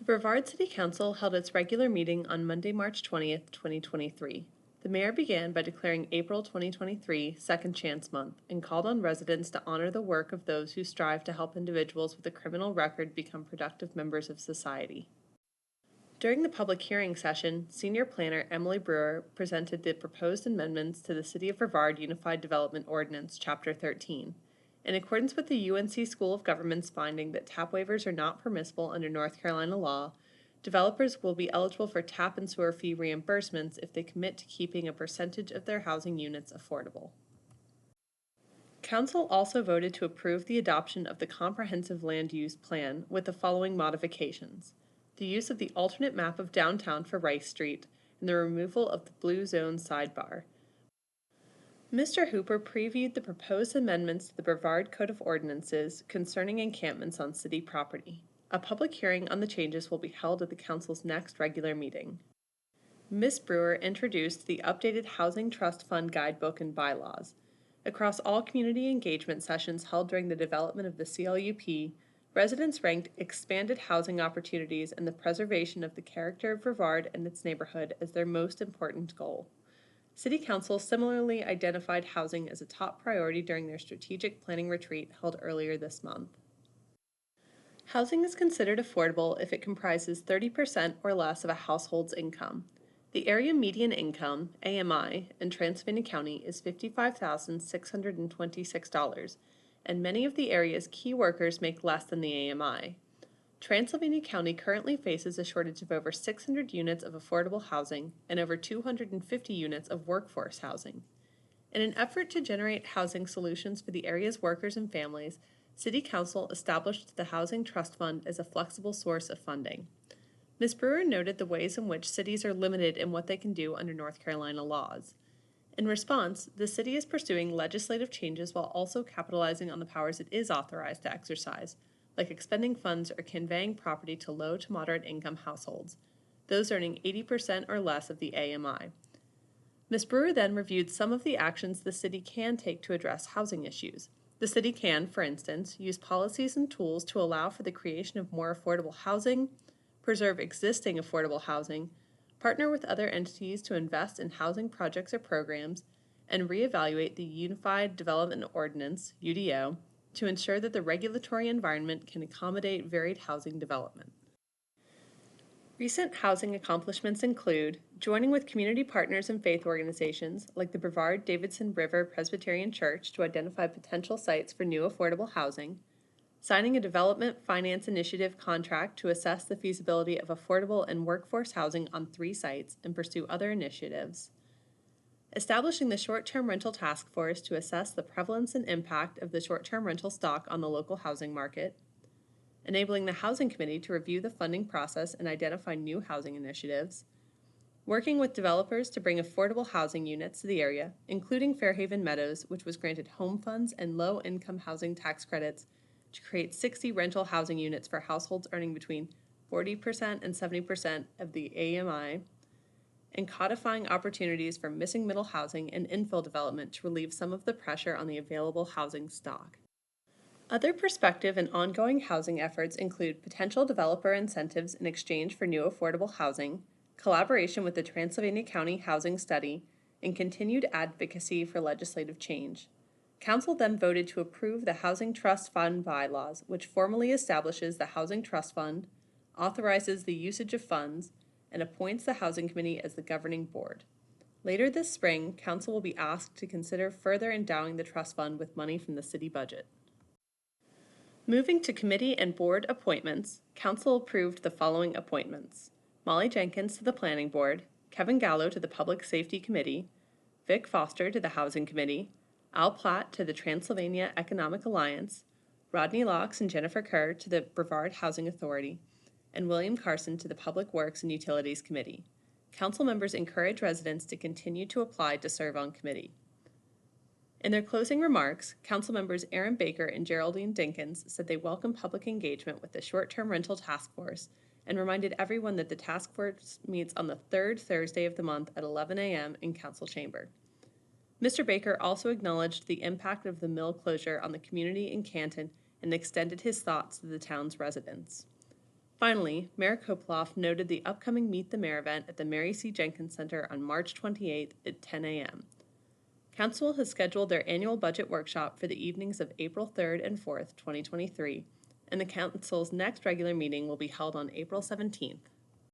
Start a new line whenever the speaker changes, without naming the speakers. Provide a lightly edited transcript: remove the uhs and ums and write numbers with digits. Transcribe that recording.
Brevard City Council held its regular meeting on Monday, March 20th, 2023. The mayor began by declaring April 2023 Second Chance Month and called on residents to honor the work of those who strive to help individuals with a criminal record become productive members of society. During the public hearing session, Senior Planner Emily Brewer presented the proposed amendments to the City of Brevard Unified Development Ordinance, Chapter 13. In accordance with the UNC School of Government's finding that tap waivers are not permissible under North Carolina law, developers will be eligible for tap and sewer fee reimbursements if they commit to keeping a percentage of their housing units affordable. Council also voted to approve the adoption of the Comprehensive Land Use Plan with the following modifications: the use of the alternate map of downtown for Rice Street, and the removal of the blue zone sidebar. Mr. Hooper previewed the proposed amendments to the Brevard Code of Ordinances concerning encampments on city property. A public hearing on the changes will be held at the Council's next regular meeting. Ms. Brewer introduced the updated Housing Trust Fund Guidebook and bylaws. Across all community engagement sessions held during the development of the CLUP, residents ranked expanded housing opportunities and the preservation of the character of Brevard and its neighborhood as their most important goal. City Council similarly identified housing as a top priority during their strategic planning retreat held earlier this month. Housing is considered affordable if it comprises 30% or less of a household's income. The area median income, AMI, in Transylvania County is $55,626, and many of the area's key workers make less than the AMI. Transylvania County currently faces a shortage of over 600 units of affordable housing and over 250 units of workforce housing. In an effort to generate housing solutions for the area's workers and families, City Council established the Housing Trust Fund as a flexible source of funding. Ms. Brewer noted the ways in which cities are limited in what they can do under North Carolina laws. In response, the city is pursuing legislative changes while also capitalizing on the powers it is authorized to exercise, like expending funds or conveying property to low to moderate income households, those earning 80% or less of the AMI. Ms. Brewer then reviewed some of the actions the city can take to address housing issues. The city can, for instance, use policies and tools to allow for the creation of more affordable housing, preserve existing affordable housing, partner with other entities to invest in housing projects or programs, and reevaluate the Unified Development Ordinance, UDO, to ensure that the regulatory environment can accommodate varied housing development. Recent housing accomplishments include joining with community partners and faith organizations like the Brevard Davidson River Presbyterian Church to identify potential sites for new affordable housing, signing a development finance initiative contract to assess the feasibility of affordable and workforce housing on 3 sites and pursue other initiatives, establishing the Short-Term Rental Task Force to assess the prevalence and impact of the short-term rental stock on the local housing market, enabling the Housing Committee to review the funding process and identify new housing initiatives, working with developers to bring affordable housing units to the area, including Fairhaven Meadows, which was granted home funds and low-income housing tax credits to create 60 rental housing units for households earning between 40% and 70% of the AMI, and codifying opportunities for missing middle housing and infill development to relieve some of the pressure on the available housing stock. Other prospective and ongoing housing efforts include potential developer incentives in exchange for new affordable housing, collaboration with the Transylvania County Housing Study, and continued advocacy for legislative change. Council then voted to approve the Housing Trust Fund bylaws, which formally establishes the Housing Trust Fund, authorizes the usage of funds, and appoints the Housing Committee as the governing board. Later this spring, Council will be asked to consider further endowing the trust fund with money from the city budget. Moving to committee and board appointments, Council approved the following appointments: Molly Jenkins to the Planning Board, Kevin Gallo to the Public Safety Committee, Vic Foster to the Housing Committee, Al Platt to the Transylvania Economic Alliance, Rodney Locks and Jennifer Kerr to the Brevard Housing Authority, and William Carson to the Public Works and Utilities Committee. Council members encourage residents to continue to apply to serve on committee. In their closing remarks, Council members Aaron Baker and Geraldine Dinkins said they welcome public engagement with the Short-Term Rental Task Force and reminded everyone that the task force meets on the 3rd Thursday of the month at 11 a.m. in Council Chamber. Mr. Baker also acknowledged the impact of the mill closure on the community in Canton and extended his thoughts to the town's residents. Finally, Mayor Koploff noted the upcoming Meet the Mayor event at the Mary C. Jenkins Center on March 28th at 10 a.m. Council has scheduled their annual budget workshop for the evenings of April 3rd and 4th, 2023, and the Council's next regular meeting will be held on April 17th.